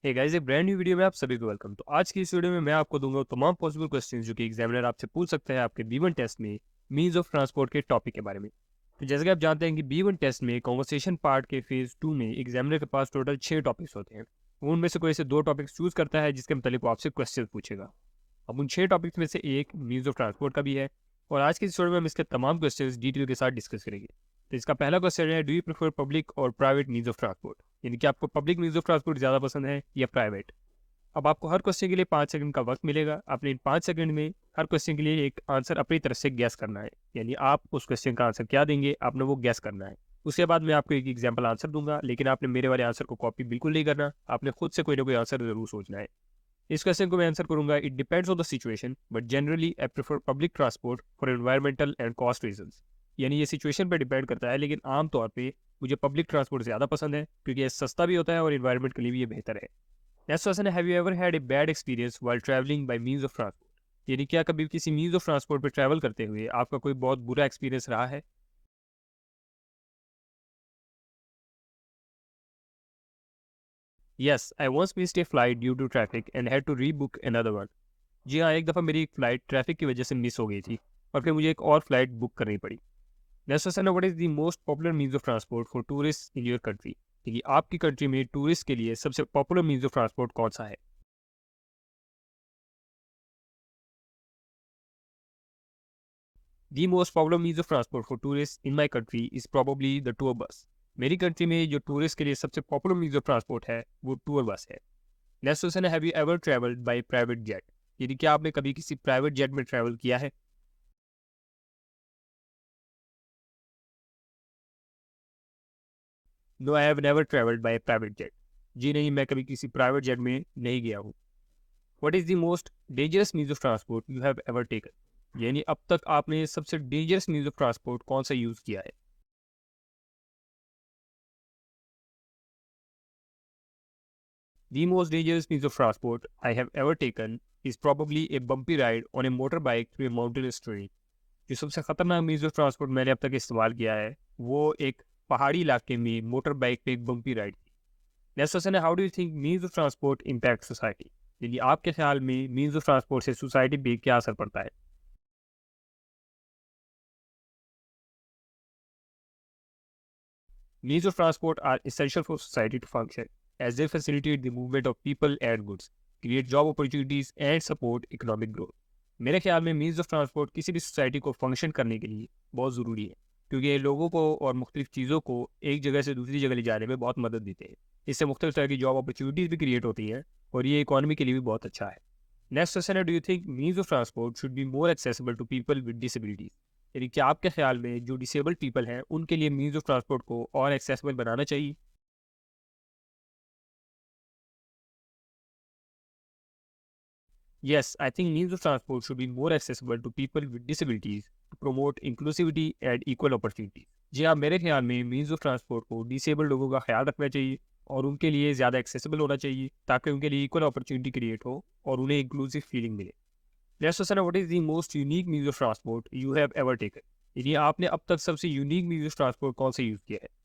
Hey guys, एक brand new video में आप सभी को वेलकम। तो आज की इस वीडियो में मैं आपको दूंगा वो तमाम पॉसिबल क्वेश्चंस जो कि एग्जामिनर आपसे पूछ सकते हैं आपके B1 टेस्ट में मीन्स ऑफ ट्रांसपोर्ट के टॉपिक के बारे में। तो जैसे कि आप जानते हैं कि B1 टेस्ट में कॉन्वर्सेशन पार्ट के फेज 2 में एग्जामिनर के पास टोटल 6 टॉपिक्स होते हैं। वो उनमें से कोई से 2 टॉपिक्स चूज करता है जिसके मतलब वो आपसे क्वेश्चन पूछेगा। अब उन 6 टॉपिक्स में से एक मीन्स ऑफ ट्रांसपोर्ट का भी है और आज की इस वीडियो में हम इसके तमाम क्वेश्चंस डिटेल के साथ डिस्कस करेंगे। तो इसका पहला क्वेश्चन है, डू यू प्रेफर पब्लिक और प्राइवेट मीन्स ऑफ ट्रांसपोर्ट, यानी कि आपको पब्लिक मीन्स ऑफ ट्रांसपोर्ट ज़्यादा पसंद है या प्राइवेट। अब आपको हर क्वेश्चन के लिए 5 सेकंड का वक्त मिलेगा। आपने इन 5 सेकंड में हर क्वेश्चन के लिए एक आंसर अपनी तरफ से गैस करना है, यानी आप उस क्वेश्चन का आंसर क्या देंगे आपने वो गैस करना है। उसके बाद मैं आपको एक एग्जांपल आंसर दूंगा, लेकिन आपने मेरे वाले आंसर को कॉपी बिल्कुल नहीं करना, आपने खुद से कोई ना कोई आंसर जरूर सोचना है। इस क्वेश्चन को मैं आंसर करूंगा, it depends on the situation but generally I prefer public transport for environmental and cost reasons. यानी ये सिचुएशन पर डिपेंड करता है, लेकिन आमतौर पर मुझे पब्लिक ट्रांसपोर्ट ज़्यादा पसंद है क्योंकि ये सस्ता भी होता है और इन्वायरमेंट के लिए भी ये बेहतर है। नेक्स्ट क्वेश्चन है, have you ever had a bad experience while travelling by means of transport, यानी क्या कभी किसी मींस ऑफ ट्रांसपोर्ट पर ट्रैवल करते हुए आपका कोई बहुत बुरा एक्सपीरियंस रहा है। Yes, I once missed a flight due to traffic and had to rebook another one. जी हाँ, एक दफ़ा मेरी एक फ्लाइट ट्रैफिक की वजह से मिस हो गई थी और फिर मुझे एक और फ्लाइट बुक करनी पड़ी। नेक्स्ट क्वेश्चन है, what is the most popular means of transport for tourist in your country, कि आपकी कंट्री में टूरिस्ट के लिए सबसे पॉपुलर मींस ऑफ ट्रांसपोर्ट कौन सा है। The most popular means of transport for tourists in my country is probably the tour bus. मेरी कंट्री में जो टूरिस्ट के लिए सबसे पॉपुलर मीन्स ऑफ ट्रांसपोर्ट है वो टूर बस है। नेक्स्ट क्वेश्चन है, have you ever travelled by private jet, यानी क्या आपने कभी किसी प्राइवेट जेट में ट्रैवल किया है। No, I have never travelled by private jet. जी नहीं, मैं कभी किसी प्राइवेट जेट में नहीं गया हूँ। What is the most dangerous means of transport you have ever taken, यानी अब तक आपने सबसे डेंजरस मीन्स ऑफ ट्रांसपोर्ट कौन सा यूज़ किया है। The most dangerous means of transport I have ever taken is probably a bumpy ride on a motorbike through a mountainous terrain. जो सबसे खतरनाक मीन्स ऑफ ट्रांसपोर्ट मैंने अब तक इस्तेमाल किया है वो एक पहाड़ी इलाके में मोटर बाइक पे एक बम्पी राइड थी। नेक्स्ट क्वेश्चन है, how do you think means of transport impact society, यानी आपके ख्याल में मीन्स ऑफ ट्रांसपोर्ट से सोसाइटी पे क्या असर पड़ता है। Means of transport are essential for society to function as they facilitate the movement of people and goods, create job opportunities and support economic growth. मेरे ख्याल में मीन्स ऑफ ट्रांसपोर्ट किसी भी सोसाइटी को फंक्शन करने के लिए बहुत ज़रूरी है क्योंकि ये लोगों को और मुख्तलिफ चीज़ों को एक जगह से दूसरी जगह ले जाने में बहुत मदद देते हैं। इससे मुख्तलिफ तरह की जॉब अपॉर्चुनिटीज़ भी क्रिएट होती हैं और ये इकॉनमी के लिए भी बहुत अच्छा है। नेक्स्ट क्वेश्चन है, do you think means of transport should be more accessible to people with disabilities, यानी क्या आपके ख्याल में जो डिसेबल्ड पीपल हैं उनके लिए मीन्स ऑफ ट्रांसपोर्ट को और एक्सेसिबल बनाना चाहिए। Yes, I think means of transport should be more accessible to people with disabilities to promote inclusivity and equal opportunity. जी हाँ, मेरे ख्याल में मीन्स ऑफ ट्रांसपोर्ट को डिसेबल्ड लोगों का ख्याल रखना चाहिए और उनके लिए ज़्यादा एक्सेसिबल होना चाहिए ताकि उनके लिए इक्वल अपॉर्चुनिटी क्रिएट हो और उन्हें इंक्लूसिव फीलिंग मिले। नेक्स्ट क्वेश्चन है, what is the most unique means of transport you have ever taken, यानी आपने अब तक सबसे यूनिक मीन्स ऑफ ट्रांसपोर्ट कौन सा यूज़ किया है।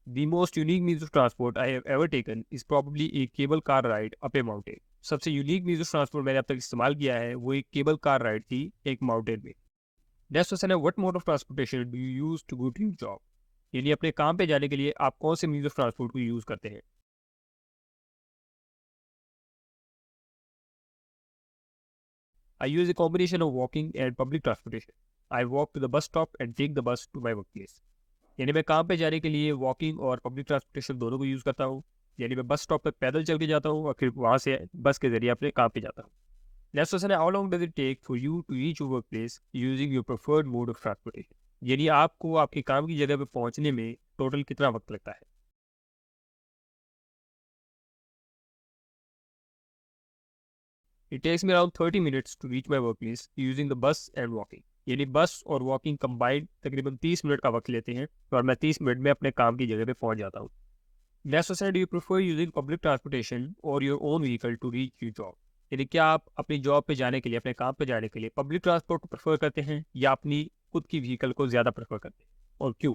The most unique means of transport I have ever taken is probably a cable car ride up a mountain. सबसे यूनिक मीन्स ऑफ ट्रांसपोर्ट मैंने अब तक इस्तेमाल किया है वो एक केबल कार राइड थी एक माउंटेन में। नेक्स्ट क्वेश्चन है, what mode of transportation do you use to go to your job, यानी अपने काम पे जाने के लिए आप कौन से मीन्स ऑफ ट्रांसपोर्ट को यूज करते हैं। I use a combination of walking and public transportation. I walk to the bus stop and take the bus to my work place, यानी मैं काम पे जाने के लिए वॉकिंग और पब्लिक ट्रांसपोर्टेशन दोनों को यूज़ करता हूँ। यानी मैं बस स्टॉप तक पैदल चल के जाता हूँ और फिर वहाँ से बस के जरिए अपने काम पे जाता हूँ। नेक्स्ट क्वेश्चन है, how long does it take for you to reach your workplace using your preferred mode of transportation, यानी आपको आपके काम की जगह पे पहुँचने में टोटल कितना वक्त लगता है। It takes me around 30 minutes to reach my work place using the bus and walking, यानी बस और वॉकिंग कंबाइंड तकरीबन 30 मिनट का वक्त लेते हैं और मैं 30 मिनट में अपने काम की जगह पे पहुँच जाता हूँ। नेक्स्ट क्वेश्चन है, do you prefer using public transportation or your own vehicle to reach your job, यानी क्या आप अपनी जॉब पे जाने के लिए अपने काम पे जाने के लिए पब्लिक ट्रांसपोर्ट को प्रेफर करते हैं या अपनी खुद की व्हीकल को ज़्यादा प्रेफर करते हैं और क्यों।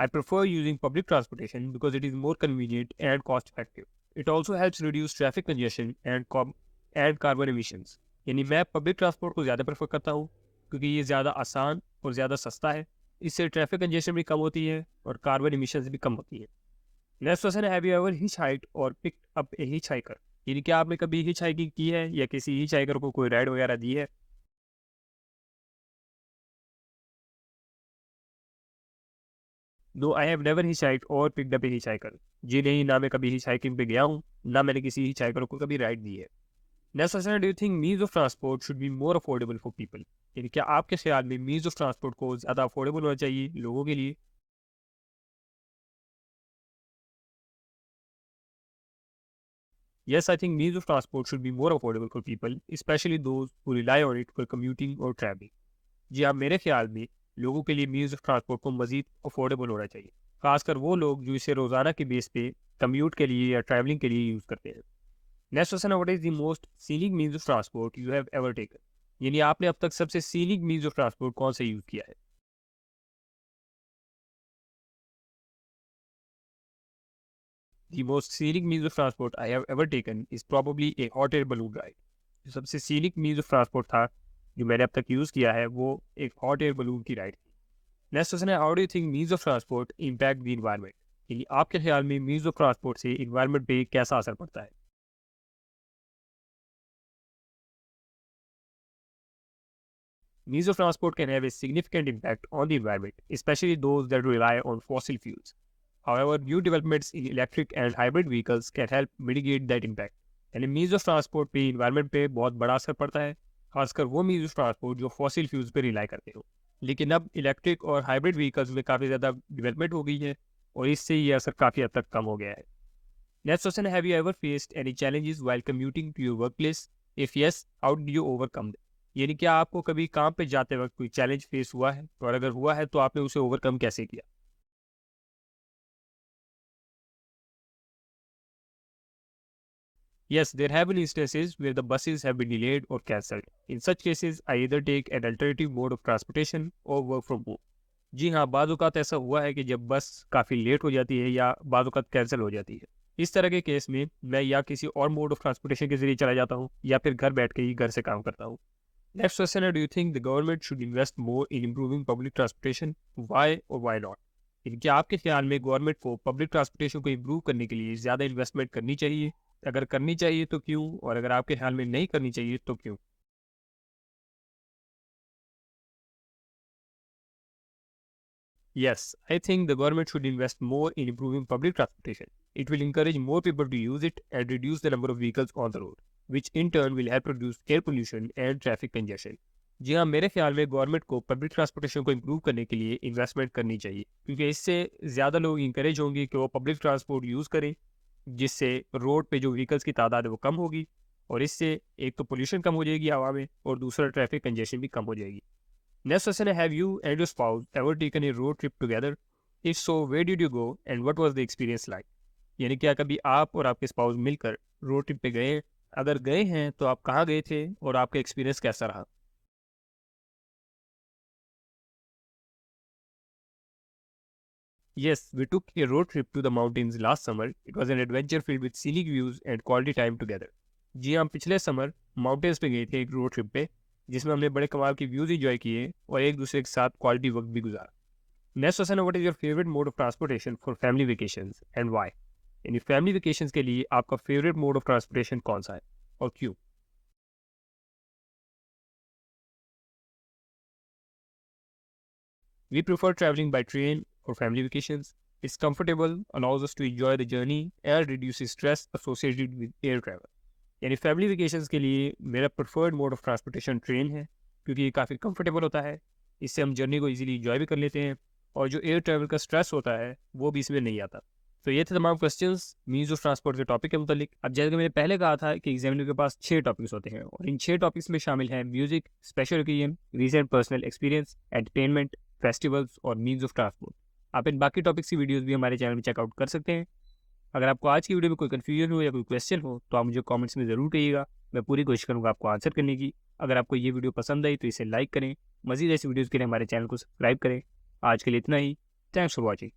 I prefer using public transportation because it is more convenient and cost effective. It also helps reduce traffic congestion and carbon emissions. यानी मैं पब्लिक ट्रांसपोर्ट को ज़्यादा प्रेफर करता हूँ क्योंकि ये ज़्यादा आसान और ज़्यादा सस्ता है। इससे ट्रैफिक कंजेशन भी कम होती है और कार्बन इमिशंस भी कम होती है। नेक्स्ट क्वेश्चन है, have you ever hitch hiked और picked up a hitch hiker? यानी क्या आपने कभी हिच हाइकिंग की है या किसी हिच हाइकर को कोई राइड वगैरह दी है? No, I have never hitchhiked और picked up a hitchhiker. जी नहीं, ना मैं कभी हिच हाइकिंग पे गया हूँ, ना मैंने किसी हिच हाइकर को कभी राइड दी है। नेक्स्ट क्वेश्चन है, do you think means of transport should be more affordable for people? यानी क्या आपके ख्याल में मीन्स ऑफ ट्रांसपोर्ट को ज़्यादा अफोर्डेबल होना चाहिए लोगों के लिए? Yes, I think means of transport should be more affordable for people, especially those who rely on it for commuting or traveling. जी हाँ, मेरे ख्याल में लोगों के लिए मीन्स ऑफ ट्रांसपोर्ट को मजीद अफोर्डेबल होना चाहिए, खासकर वो लोग जो इसे रोज़ाना के बेस पे कम्यूट के लिए या ट्रैवलिंग के लिए यूज़ करते हैं। नेक्स्ट क्वेश्चन है, what is the most scenic means of transport you have ever taken? यानी आपने अब तक सबसे सीनिक मीन्स ऑफ ट्रांसपोर्ट कौन सा यूज़ किया है? The most scenic means of transport I have ever taken is probably a hot air balloon ride. जो सबसे सीनिक मीन्स ऑफ ट्रांसपोर्ट था जो मैंने अब तक यूज़ किया है वो एक हॉट एयर बलून की राइड थी। नेक्स्ट क्वेश्चन है, how do you think means of transport impact the environment? यानी आपके ख्याल में मीन्स ऑफ ट्रांसपोर्ट से इन्वायरमेंट पे कैसा असर पड़ता है? Means of transport can have a significant impact on the environment, especially those that rely on fossil fuels. However, new developments in electric and hybrid vehicles can help mitigate that impact. यानी means of transport पे environment पे बहुत बड़ा असर पड़ता है, खासकर वो मीन्स ऑफ ट्रांसपोर्ट जो फॉसिल फ्यूल्स पे रिलाई करते हो। लेकिन अब इलेक्ट्रिक और हाइब्रिड व्हीकल्स में काफ़ी ज़्यादा डेवलपमेंट हो गई है और इससे ये असर काफ़ी हद तक कम हो गया है। Next question, have you ever faced any challenges while commuting to your workplace? If yes, how did you overcome? यानी क्या आपको कभी काम पे जाते वक्त कोई चैलेंज फेस हुआ है और अगर हुआ है तो आपने उसे ओवरकम कैसे किया? Yes, there have been instances where the buses have been delayed or cancelled. In such cases, I either take an alternative mode of transportation or work from home. जी हाँ, बाज़ औक़ात ऐसा हुआ है कि जब बस काफ़ी लेट हो जाती है या बाज़ औक़ात कैंसिल हो जाती है। इस तरह के केस में मैं या किसी और मोड ऑफ ट्रांसपोर्टेशन के ज़रिए चला जाता हूँ या फिर घर बैठ के ही घर से काम करता हूँ। नेक्स्ट क्वेश्चन है, do you think the government should invest more in improving public transportation? Why और व्हाई नॉट? इनके आपके ख्याल में गवर्नमेंट को पब्लिक ट्रांसपोर्टेशन को इम्प्रूव करने के लिए ज़्यादा इन्वेस्टमेंट करनी चाहिए? अगर करनी चाहिए तो क्यों, और अगर आपके ख्याल में नहीं करनी चाहिए तो क्यों? Yes, I think the government should invest more in improving public transportation. It will encourage more people to use it and reduce the number of vehicles on the road, which in turn will help reduce air pollution and traffic congestion. जी हाँ, मेरे ख्याल में government को public transportation को improve करने के लिए investment करनी चाहिए क्योंकि इससे ज़्यादा लोग इंकरेज होंगे कि वो पब्लिक ट्रांसपोर्ट यूज़ करें, जिससे रोड पे जो व्हीकल्स की तादाद है वो कम होगी और इससे एक तो पोल्यूशन कम हो जाएगी हवा में और दूसरा ट्रैफिक कंजेशन भी कम हो जाएगी। नेक्स्ट क्वेश्चन है, have you and your spouse ever taken a road trip together? If so, where did you go and what was the experience like? यानी क्या कभी आप और आपके स्पाउस मिलकर रोड ट्रिप पे गए? अगर गए हैं तो आप कहाँ गए थे और आपका एक्सपीरियंस कैसा रहा? Yes, we took a road trip to the mountains last summer. It was an adventure filled with scenic views and quality time together. जी हम पिछले समर माउंटेन्स पे गए थे एक रोड ट्रिप पे जिसमें हमने बड़े कमाल के व्यूज एंजॉय किए और एक दूसरे के साथ क्वालिटी वक्त भी गुजारा। नेक्स्ट क्वेश्चन है, what is your favourite mode of transportation for family vacations and why? यानी फैमिली वेकेशंस के लिए आपका फेवरेट मोड ऑफ ट्रांसपोर्टेशन कौन सा है और क्यों? We prefer traveling by train for family vacations. It's comfortable, allows us to enjoy the journey and reduces stress associated with air travel. यानी फैमिली वेकेशंस के लिए मेरा preferred mode of transportation train है क्योंकि ये काफ़ी कंफर्टेबल होता है। इससे हम जर्नी को इजीली इंजॉय भी कर लेते हैं और जो एयर ट्रैवल का स्ट्रेस होता है वो भी इसमें नहीं आता। तो ये थे तमाम क्वेश्चंस मीन्स ऑफ ट्रांसपोर्ट के टॉपिक के मुतालिक। अब जैसे कि मैंने पहले कहा था कि एग्जामिनर के पास 6 टॉपिक्स होते हैं और इन 6 टॉपिक्स में शामिल हैं music, special occasion, recent personal experience, entertainment, festivals और मीन्स ऑफ ट्रांसपोर्ट। आप इन बाकी टॉपिक्स की वीडियोस भी हमारे चैनल में चेकआउट कर सकते हैं। अगर आपको आज की वीडियो में कोई कन्फ्यूजन हो या कोई क्वेश्चन हो तो आप मुझे कमेंट्स में ज़रूर कहिएगा, मैं पूरी कोशिश करूँगा आपको आंसर करने की। अगर आपको ये वीडियो पसंद आई तो इसे लाइक करें, मज़ीद ऐसी वीडियोज़ के लिए हमारे चैनल को सब्सक्राइब करें। आज के लिए इतना ही, थैंक्स फॉर वॉचिंग।